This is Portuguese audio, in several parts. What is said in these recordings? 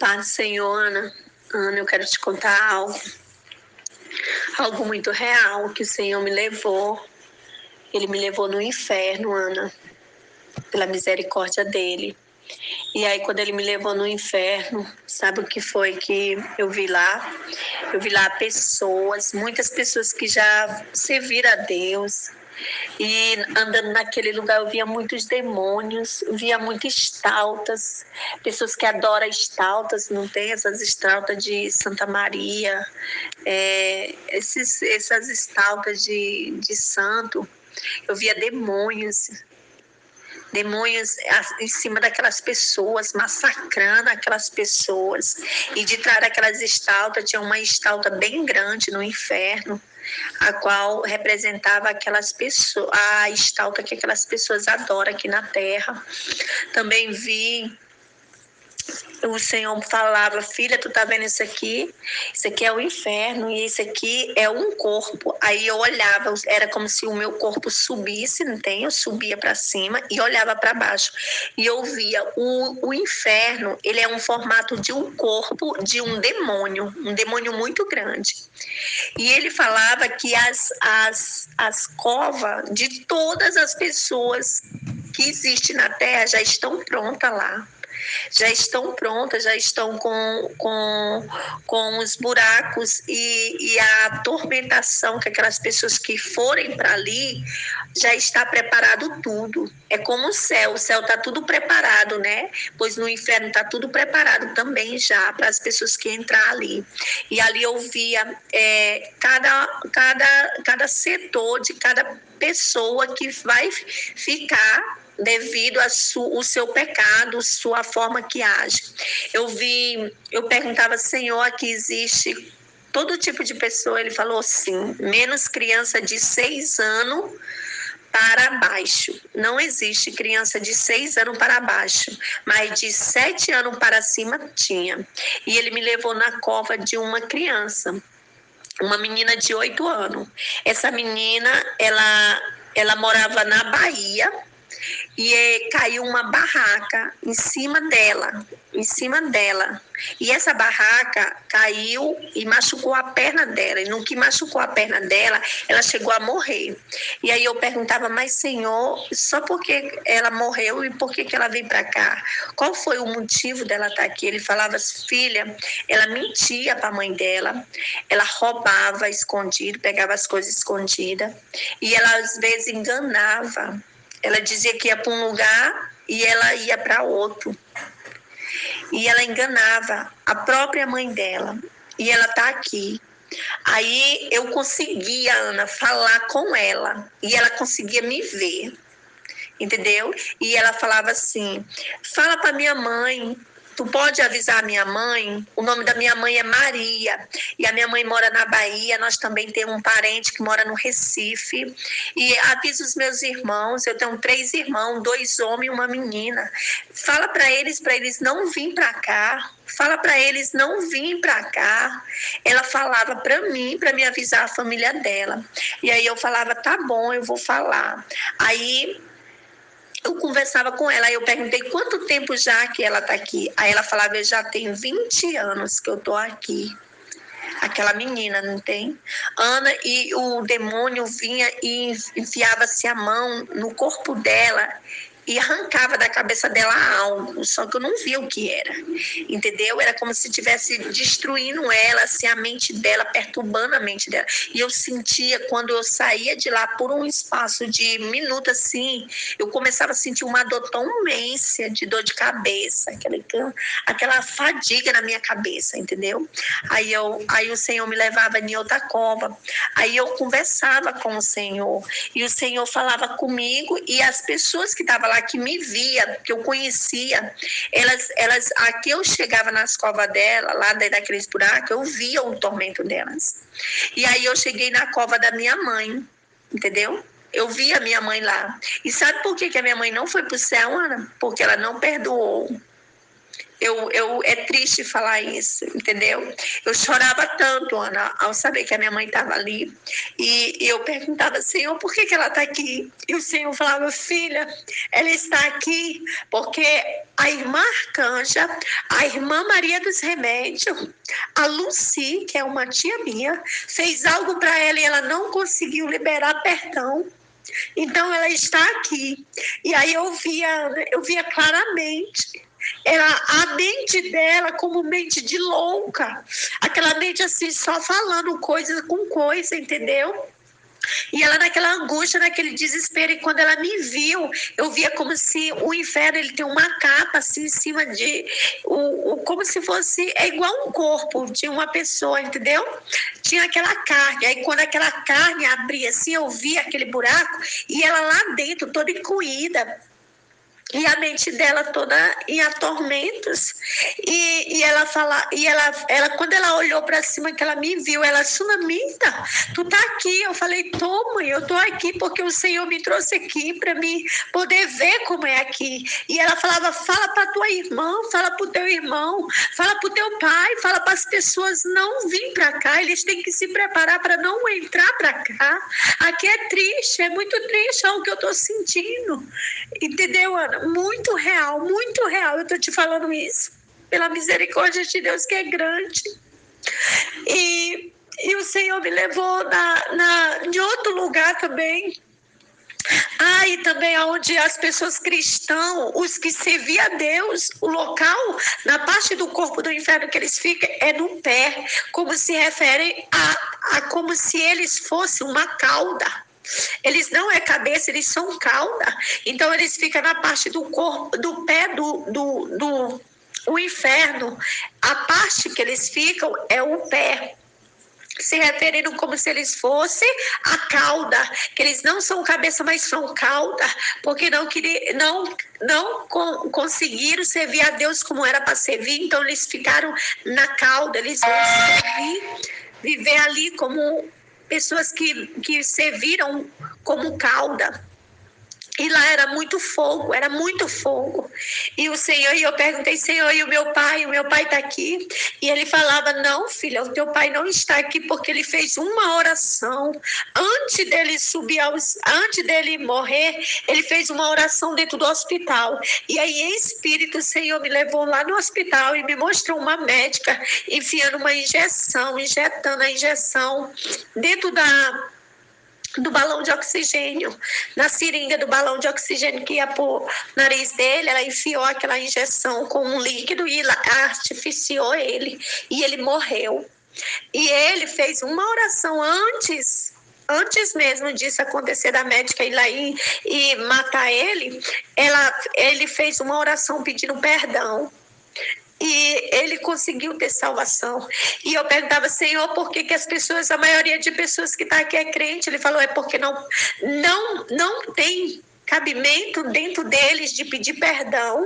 Paz do Senhor, Ana. Ana, eu quero te contar algo muito real que o Senhor me levou. Ele me levou no inferno, Ana, pela misericórdia dele. E aí, quando ele me levou no inferno, sabe o que foi que eu vi lá? Eu vi lá pessoas, muitas pessoas que já serviram a Deus. E andando naquele lugar eu via muitos demônios, via muitas estaltas, pessoas que adoram estaltas, não tem essas estaltas de Santa Maria, essas estaltas de santo. Eu via demônios em cima daquelas pessoas, massacrando aquelas pessoas. E de trás daquelas estaltas tinha uma estalta bem grande no inferno, a qual representava aquelas pessoas, a estalta que aquelas pessoas adoram aqui na terra. Também vi o Senhor falava: filha, tu tá vendo isso aqui? Isso aqui é o inferno e isso aqui é um corpo. Aí eu olhava, era como se o meu corpo subisse, não tem? Eu subia para cima e olhava para baixo. E eu via o inferno, ele é um formato de um corpo de um demônio muito grande. E ele falava que as covas de todas as pessoas que existem na terra já estão prontas lá. Já estão prontas, já estão com os buracos e a atormentação que aquelas pessoas que forem para ali, já está preparado tudo. É como o céu está tudo preparado, né? Pois no inferno está tudo preparado também já para as pessoas que entrar ali. E ali eu via cada setor de cada pessoa que vai ficar devido ao seu pecado, sua forma que age. Eu perguntava: Senhor, aqui existe todo tipo de pessoa? Ele falou sim, menos criança de 6 anos para baixo. Não existe criança de 6 anos para baixo, mas de 7 anos para cima tinha. E ele me levou na cova de uma criança, uma menina de 8 anos. Essa menina, ela morava na Bahia, e caiu uma barraca em cima dela. E essa barraca caiu e machucou a perna dela. E no que machucou a perna dela, ela chegou a morrer. E aí eu perguntava: mas Senhor, só porque ela morreu e por que ela veio para cá? Qual foi o motivo dela estar aqui? Ele falava: filha, ela mentia para a mãe dela, ela roubava escondido, pegava as coisas escondidas, e ela às vezes enganava. Ela dizia que ia para um lugar e ela ia para outro. E ela enganava a própria mãe dela. E ela está aqui. Aí eu conseguia, Ana, falar com ela. E ela conseguia me ver. Entendeu? E ela falava assim: fala para minha mãe. Tu pode avisar a minha mãe? O nome da minha mãe é Maria. E a minha mãe mora na Bahia. Nós também temos um parente que mora no Recife. E avisa os meus irmãos. Eu tenho 3 irmãos, 2 homens e uma menina. Fala para eles não virem para cá. Fala para eles não virem para cá. Ela falava para mim, para me avisar a família dela. E aí eu falava: tá bom, eu vou falar. Aí eu conversava com ela, aí eu perguntei: quanto tempo já que ela está aqui? Aí ela falava: eu já tenho 20 anos que eu estou aqui. Aquela menina, não tem? Ana, e o demônio vinha e enfiava-se a mão no corpo dela e arrancava da cabeça dela algo, só que eu não via o que era, entendeu? Era como se estivesse destruindo ela, assim, a mente dela, perturbando a mente dela. E eu sentia, quando eu saía de lá por um espaço de minuto, assim, eu começava a sentir uma dor tão imensa, de dor de cabeça, aquela fadiga na minha cabeça, entendeu? Aí o Senhor me levava em outra cova, aí eu conversava com o Senhor, e o Senhor falava comigo, e as pessoas que estavam lá, que me via, que eu conhecia, elas aqui eu chegava nas covas dela, lá daqueles buracos, eu via o tormento delas. E aí eu cheguei na cova da minha mãe, entendeu? Eu vi a minha mãe lá. E sabe por que a minha mãe não foi para o céu, Ana? Porque ela não perdoou. É triste falar isso, entendeu? Eu chorava tanto, Ana, ao saber que a minha mãe estava ali. E eu perguntava, Senhor, por que ela está aqui? E o Senhor falava, filha, ela está aqui porque a irmã Arcanja, a irmã Maria dos Remédios, a Lucy, que é uma tia minha, fez algo para ela e ela não conseguiu liberar perdão. Então ela está aqui. E aí eu via claramente. Era a mente dela como mente de louca. Aquela mente assim, só falando coisa com coisa, entendeu? E ela naquela angústia, naquele desespero, e quando ela me viu, eu via como se o inferno ele tem uma capa assim em cima de como se fosse, é igual um corpo de uma pessoa, entendeu? Tinha aquela carne, aí quando aquela carne abria assim, eu via aquele buraco e ela lá dentro, toda encolhida. E a mente dela toda em atormentos. E ela fala, e ela quando ela olhou para cima, que ela me viu, ela, Sunamita, tu tá aqui? Eu falei, tô, mãe, eu tô aqui porque o Senhor me trouxe aqui para mim poder ver como é aqui. E ela falava, fala para tua irmã, fala pro teu irmão, fala pro teu pai, fala para as pessoas não vir para cá, eles têm que se preparar para não entrar para cá. Aqui é triste, é muito triste, é o que eu tô sentindo. Entendeu, Ana? Muito real, eu tô te falando isso, pela misericórdia de Deus que é grande. E o Senhor me levou em outro lugar também. E também onde as pessoas cristãs, os que serviam a Deus, o local, na parte do corpo do inferno que eles ficam, é no pé, como se referem a como se eles fossem uma cauda. Eles não é cabeça, eles são cauda. Então eles ficam na parte do corpo, do pé o inferno. A parte que eles ficam é o pé, se referindo como se eles fossem a cauda, que eles não são cabeça, mas são cauda, porque não conseguiram servir a Deus como era para servir, então eles ficaram na cauda, eles vão viver ali como pessoas que serviram como cauda. E lá era muito fogo. E o Senhor, e eu perguntei, Senhor, e o meu pai está aqui? E ele falava, não, filha, o teu pai não está aqui porque ele fez uma oração. Antes dele morrer, ele fez uma oração dentro do hospital. E aí, em espírito, o Senhor me levou lá no hospital e me mostrou uma médica enfiando uma injeção, injetando a injeção dentro do balão de oxigênio, na seringa do balão de oxigênio que ia pro nariz dele. Ela enfiou aquela injeção com um líquido e artificiou ele, e ele morreu. E ele fez uma oração antes mesmo disso acontecer, da médica ir lá e matar ele. Ele fez uma oração pedindo perdão. E ele conseguiu ter salvação. E eu perguntava, Senhor, por que as pessoas, a maioria de pessoas que está aqui é crente? Ele falou, é porque não tem cabimento dentro deles de pedir perdão.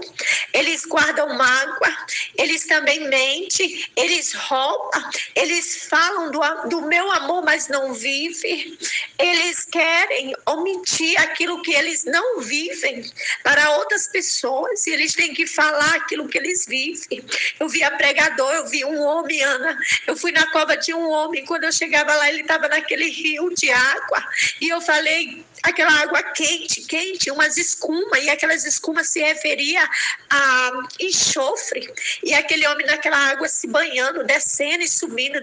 Eles guardam mágoa, eles também mentem, eles roubam, eles falam do meu amor, mas não vivem. Eles querem omitir aquilo que eles não vivem para outras pessoas, e eles têm que falar aquilo que eles vivem. Eu via pregador, eu vi um homem, Ana, eu fui na cova de um homem, quando eu chegava lá, ele estava naquele rio de água, e eu falei, aquela água quente, umas escumas, e aquelas escumas se referia a enxofre, e aquele homem naquela água se banhando, descendo e subindo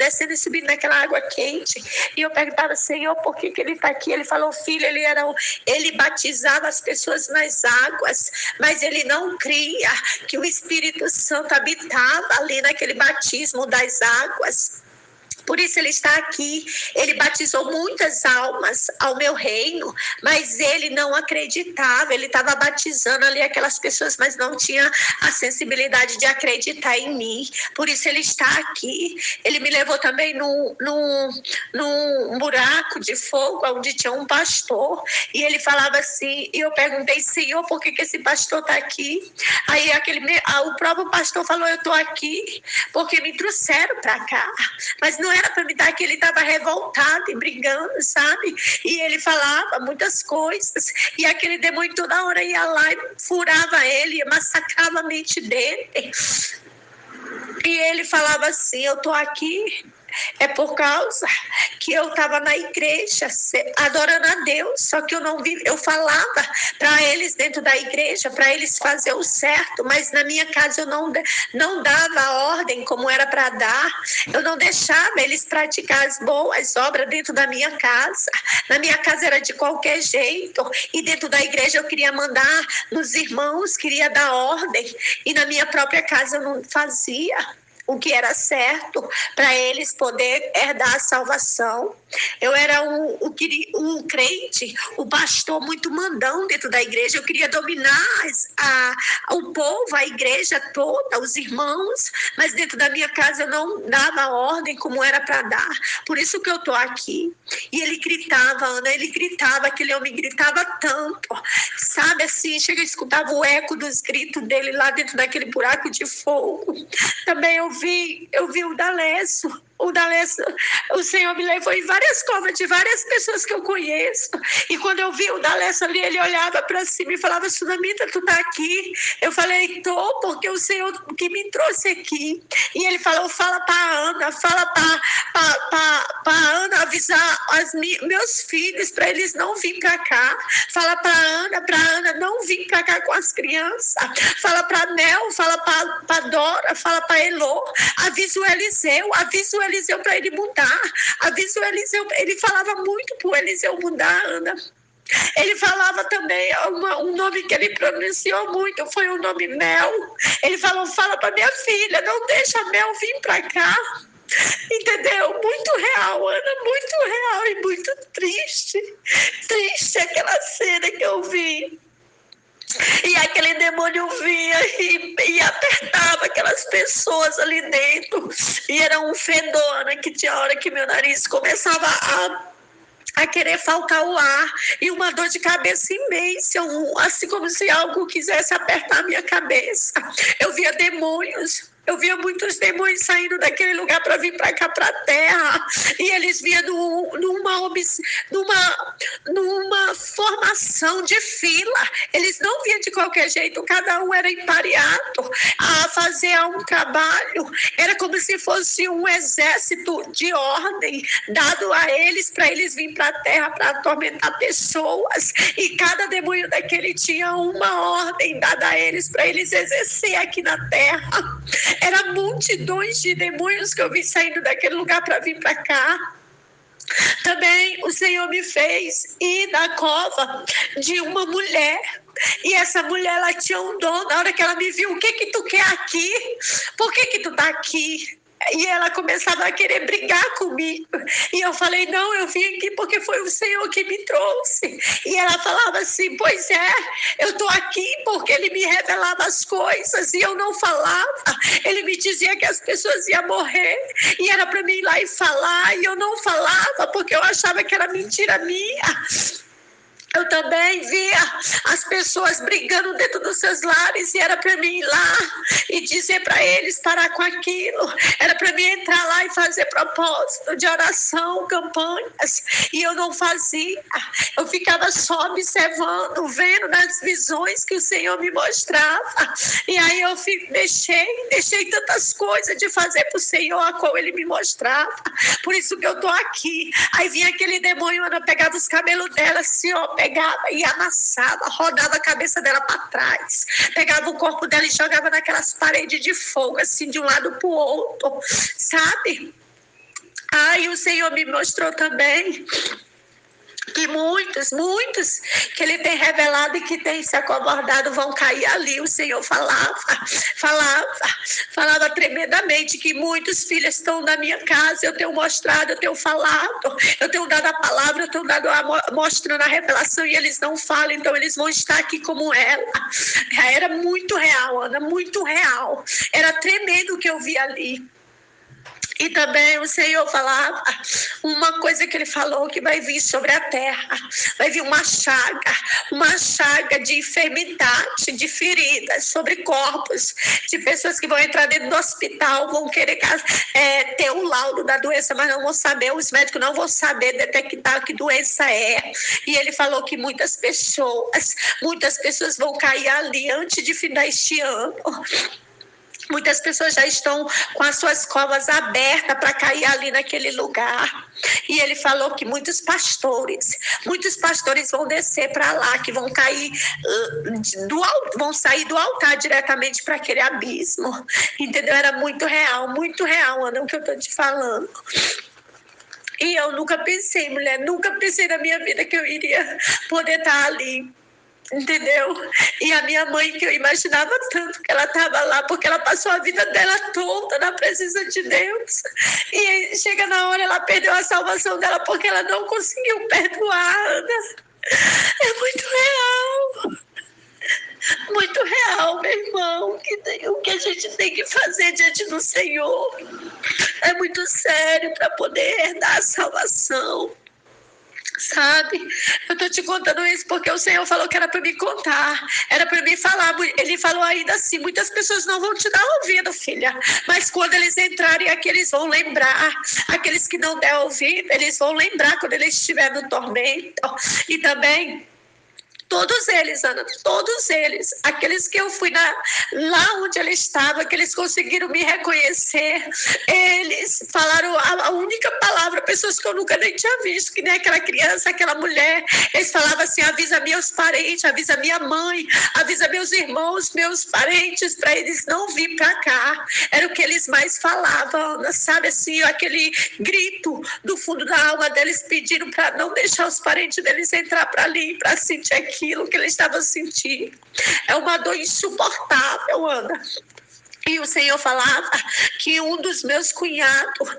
naquela água quente. E eu perguntava, Senhor, por que ele está aqui? Ele falou, filho, ele batizava as pessoas nas águas, mas ele não cria que o Espírito Santo habitava ali naquele batismo das águas. Por isso ele está aqui. Ele batizou muitas almas ao meu reino, mas ele não acreditava. Ele estava batizando ali aquelas pessoas, mas não tinha a sensibilidade de acreditar em mim. Por isso ele está aqui. Ele me levou também num buraco de fogo, onde tinha um pastor, e ele falava assim, e eu perguntei, Senhor, por que esse pastor está aqui? Aí o próprio pastor falou, eu estou aqui porque me trouxeram para cá, mas não era para me dar que ele estava revoltado e brigando, sabe? E ele falava muitas coisas. E aquele demônio toda hora ia lá e furava ele, massacrava a mente dele. E ele falava assim, eu tô aqui é por causa que eu estava na igreja adorando a Deus, só que eu não vi, eu falava para eles dentro da igreja, para eles fazer o certo, mas na minha casa eu não dava a ordem como era para dar, eu não deixava eles praticar as boas obras dentro da minha casa. Na minha casa era de qualquer jeito, e dentro da igreja eu queria mandar nos irmãos, queria dar ordem, e na minha própria casa eu não fazia o que era certo para eles poder herdar a salvação. Eu era um crente, o pastor muito mandão dentro da igreja. Eu queria dominar o povo, a igreja toda, os irmãos, mas dentro da minha casa eu não dava ordem como era para dar. Por isso que eu estou aqui. E ele gritava, Ana, aquele homem gritava tanto, sabe assim, chega a escutar o eco dos gritos dele lá dentro daquele buraco de fogo. Também eu vi o Dalécio. O Senhor me levou em várias covas de várias pessoas que eu conheço. E quando eu vi o Dalécio ali, ele olhava para cima e falava, Sunamita, tu tá aqui? Eu falei, tô, porque o Senhor que me trouxe aqui. E ele falou, fala para Ana, fala para Ana avisar meus filhos para eles não virem para cá. Fala para Ana não vir para cá com as crianças. Fala para Nel, fala para Dora, fala para Elô. Avisa o Eliseu para ele mudar. Avisa o Eliseu, ele falava muito para o Eliseu mudar, Ana. Ele falava também um nome que ele pronunciou muito, foi o nome Mel. Ele falou, fala para minha filha, não deixa a Mel vir para cá. Entendeu? Muito real, Ana, muito real e muito triste. Triste aquela cena que eu vi. E aquele demônio vinha e apertava aquelas pessoas ali dentro. E era um fedor, né, que tinha hora que meu nariz começava a querer faltar o ar. E uma dor de cabeça imensa, assim como se algo quisesse apertar a minha cabeça. Eu via demônios. Eu via muitos demônios saindo daquele lugar para vir para cá, para a terra. E eles vinham numa formação de fila. Eles não vinham de qualquer jeito. Cada um era empareado a fazer um trabalho. Era como se fosse um exército de ordem dado a eles, para eles virem para a terra para atormentar pessoas. E cada demônio daquele tinha uma ordem dada a eles para eles exercer aqui na terra. Era multidões de demônios que eu vi saindo daquele lugar para vir para cá. Também o Senhor me fez ir na cova de uma mulher. E essa mulher, ela tinha um dom. Na hora que ela me viu, o que tu quer aqui? Por que tu tá aqui? E ela começava a querer brigar comigo. E eu falei, não, eu vim aqui porque foi o Senhor que me trouxe. E ela falava assim, pois é, eu estou aqui porque Ele me revelava as coisas e eu não falava. Ele me dizia que as pessoas iam morrer e era para mim ir lá e falar. E eu não falava porque eu achava que era mentira minha. Eu também via as pessoas brigando dentro dos seus lares e era para mim ir lá e dizer para eles parar com aquilo. Era para mim entrar lá e fazer propósito de oração, campanhas. E eu não fazia. Eu ficava só observando, vendo nas visões que o Senhor me mostrava. E aí eu deixei tantas coisas de fazer para o Senhor, a qual Ele me mostrava. Por isso que eu estou aqui. Aí vinha aquele demônio, Ana, pegava os cabelos dela assim, ó, pegava e amassava, rodava a cabeça dela para trás, pegava o corpo dela e jogava naquelas paredes de fogo, assim, de um lado para o outro, sabe? Aí o Senhor me mostrou também que muitos que Ele tem revelado e que tem se acovardado vão cair ali. O Senhor falava tremendamente que muitos filhos estão na minha casa. Eu tenho mostrado, eu tenho falado, eu tenho dado a palavra, eu tenho dado mostrando a revelação e eles não falam, então eles vão estar aqui como ela. Era muito real, Ana, muito real. Era tremendo o que eu vi ali. E também o Senhor falava uma coisa que ele falou, que vai vir sobre a terra, vai vir uma chaga de enfermidade, de feridas sobre corpos, de pessoas que vão entrar dentro do hospital, vão querer ter o laudo da doença, mas não vão saber, os médicos não vão saber detectar que doença é. E ele falou que muitas pessoas vão cair ali antes de final este ano. Muitas pessoas já estão com as suas covas abertas para cair ali naquele lugar. E ele falou que muitos pastores vão descer para lá, que vão cair, vão sair do altar diretamente para aquele abismo. Entendeu? Era muito real, Ana, o que eu estou te falando. E eu nunca pensei, mulher, nunca pensei na minha vida que eu iria poder estar ali. Entendeu? E a minha mãe, que eu imaginava tanto que ela estava lá, porque ela passou a vida dela toda na presença de Deus. E chega na hora, ela perdeu a salvação dela porque ela não conseguiu perdoar, Ana. É muito real, meu irmão. O que a gente tem que fazer diante do Senhor é muito sério para poder herdar a salvação. Sabe? Eu tô te contando isso porque o Senhor falou que era para me contar, era para me falar. Ele falou ainda assim: muitas pessoas não vão te dar ouvido, filha, mas quando eles entrarem aqui, eles vão lembrar. Aqueles que não der ouvido, eles vão lembrar quando eles estiverem no tormento. E também todos eles, Ana, todos eles, aqueles que eu fui lá onde ela estava, que eles conseguiram me reconhecer, eles falaram a única palavra, pessoas que eu nunca nem tinha visto, que nem aquela criança, aquela mulher, eles falavam assim: avisa meus parentes, avisa minha mãe, avisa meus irmãos, meus parentes, para eles não vir para cá. Era o que eles mais falavam, Ana, sabe assim, aquele grito do fundo da alma deles, pediram para não deixar os parentes deles entrar para ali, para sentir aquilo que eles estavam sentindo. É uma dor insuportável, Ana. E o Senhor falava que um dos meus cunhados,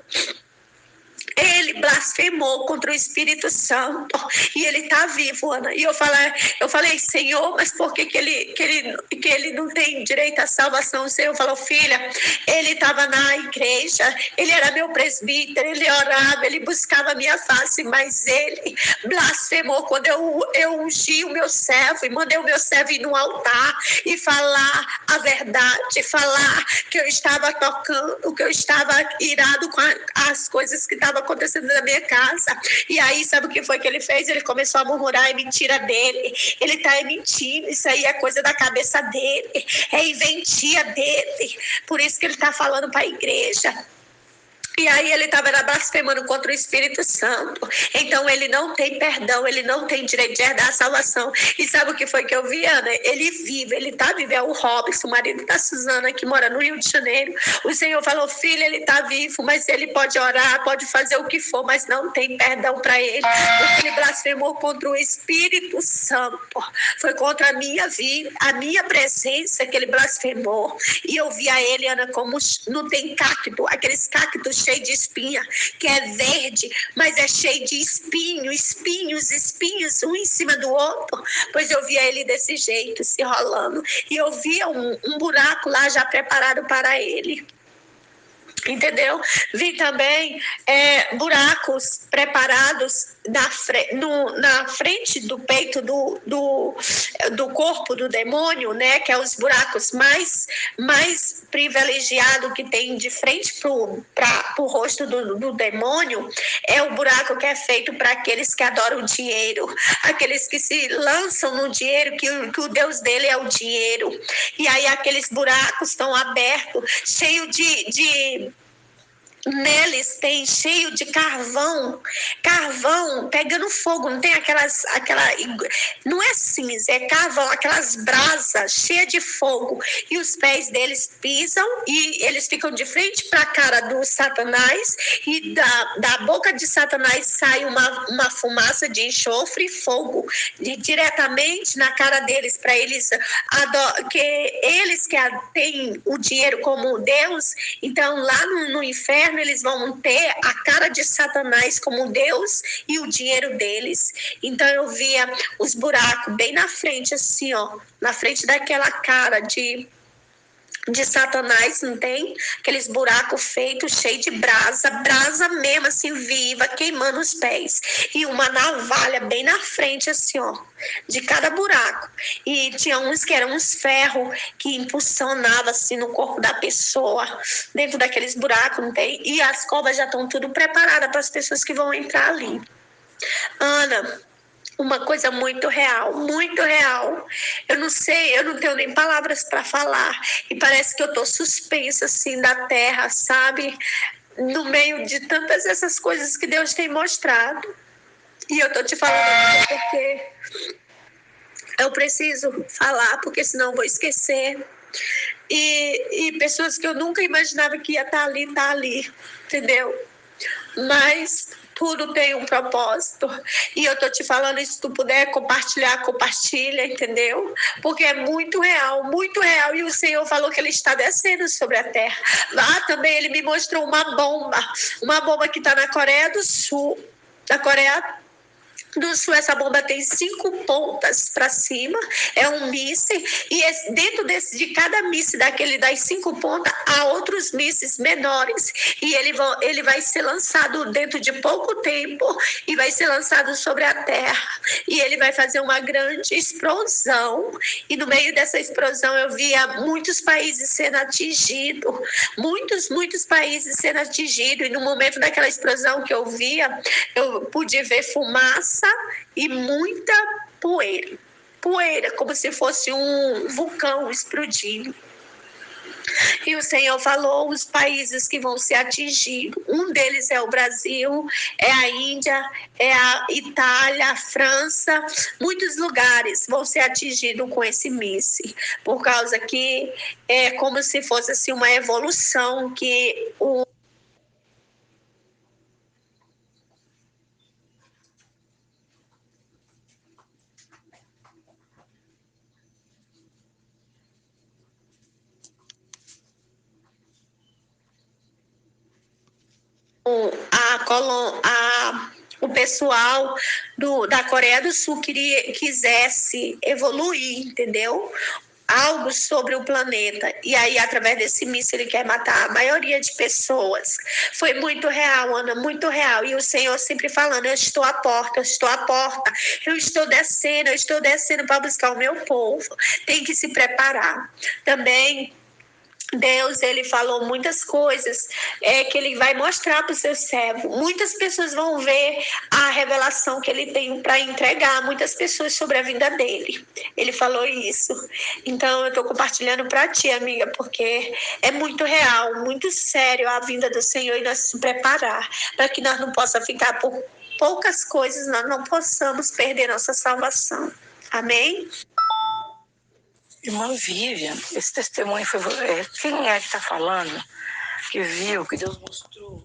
ele blasfemou contra o Espírito Santo e ele está vivo, Ana. E eu falei, Senhor, mas por que ele não tem direito à salvação? O Senhor falou: filha, ele estava na igreja, ele era meu presbítero, ele orava, ele buscava a minha face, mas ele blasfemou quando eu ungi o meu servo e mandei o meu servo ir no altar e falar a verdade, falar que eu estava tocando, que eu estava irado com as coisas que estavam acontecendo na minha casa. E aí, sabe o que foi que ele fez? Ele começou a murmurar: é mentira dele, ele está mentindo, isso aí é coisa da cabeça dele, é inventia dele, por isso que ele está falando para a igreja. E aí ele estava blasfemando contra o Espírito Santo. Então ele não tem perdão, ele não tem direito de herdar a salvação. E sabe o que foi que eu vi, Ana? Ele vive, ele está vivo, é o Robson, o marido da Suzana, que mora no Rio de Janeiro. O Senhor falou: filha, ele está vivo, mas ele pode orar, pode fazer o que for, mas não tem perdão para ele, porque ele blasfemou contra o Espírito Santo. Foi contra a minha vida, a minha presença que ele blasfemou. E eu via ele, Ana, como não tem cacto, aqueles cactos cheio de espinha, que é verde, mas é cheio de espinhos, um em cima do outro. Pois eu via ele desse jeito, se rolando. E eu via um buraco lá já preparado para ele. Entendeu? Vi também buracos preparados na frente do peito do corpo do demônio, né? Que é os buracos mais privilegiados que tem de frente para o rosto do demônio. É o buraco que é feito para aqueles que adoram o dinheiro, aqueles que se lançam no dinheiro, que o Deus dele é o dinheiro. E aí aqueles buracos estão abertos, cheio neles tem cheio de carvão pegando fogo, não tem não é cinza, é carvão, aquelas brasas cheias de fogo, e os pés deles pisam e eles ficam de frente para a cara do Satanás, e da boca de Satanás sai uma fumaça de enxofre e fogo diretamente na cara deles, para eles que eles que têm o dinheiro como Deus, então lá no inferno eles vão ter a cara de Satanás como Deus e o dinheiro deles. Então eu via os buracos bem na frente, assim, ó, na frente daquela cara de Satanás, não tem? Aqueles buracos feitos, cheios de brasa, brasa mesmo, assim, viva, queimando os pés. E uma navalha bem na frente, assim, ó, de cada buraco. E tinha uns que eram uns ferros que impulsionavam, assim, no corpo da pessoa, dentro daqueles buracos, não tem? E as covas já estão tudo preparadas para as pessoas que vão entrar ali. Ana, uma coisa muito real, muito real. Eu não sei, eu não tenho nem palavras para falar. E parece que eu estou suspensa assim da terra, sabe? No meio de tantas essas coisas que Deus tem mostrado. E eu estou te falando porque eu preciso falar, porque senão eu vou esquecer. E pessoas que eu nunca imaginava que ia estar ali, entendeu? Mas tudo tem um propósito. E eu tô te falando, se tu puder compartilhar, compartilha, entendeu? Porque é muito real, muito real. E o Senhor falou que Ele está descendo sobre a terra. Lá também Ele me mostrou uma bomba que está na Coreia do Sul, da Coreia do Sul. Essa bomba tem 5 pontas para cima, é um míssil, e dentro de cada míssil das 5 pontas há outros mísseis menores, e ele vai ser lançado dentro de pouco tempo e vai ser lançado sobre a terra, e ele vai fazer uma grande explosão, e no meio dessa explosão eu via muitos países sendo atingidos, muitos países sendo atingidos, e no momento daquela explosão que eu via, eu pude ver fumaça e muita poeira, como se fosse um vulcão explodindo. E o Senhor falou os países que vão ser atingidos. Um deles é o Brasil, é a Índia, é a Itália, a França. Muitos lugares vão ser atingidos com esse míssil, por causa que é como se fosse assim, uma evolução que o pessoal da Coreia do Sul quisesse evoluir, entendeu? Algo sobre o planeta. E aí, através desse míssil, ele quer matar a maioria de pessoas. Foi muito real, Ana, muito real. E o Senhor sempre falando, eu estou à porta, eu estou descendo para buscar o meu povo. Tem que se preparar. Também Deus, ele falou muitas coisas que ele vai mostrar para o seu servo. Muitas pessoas vão ver a revelação que ele tem para entregar, muitas pessoas sobre a vinda dele. Ele falou isso. Então, eu estou compartilhando para ti, amiga, porque é muito real, muito sério a vinda do Senhor e nós se preparar para que nós não possamos ficar por poucas coisas, nós não possamos perder nossa salvação. Amém? Irmã Vivian, esse testemunho foi... Quem é que está falando? Que viu, que Deus mostrou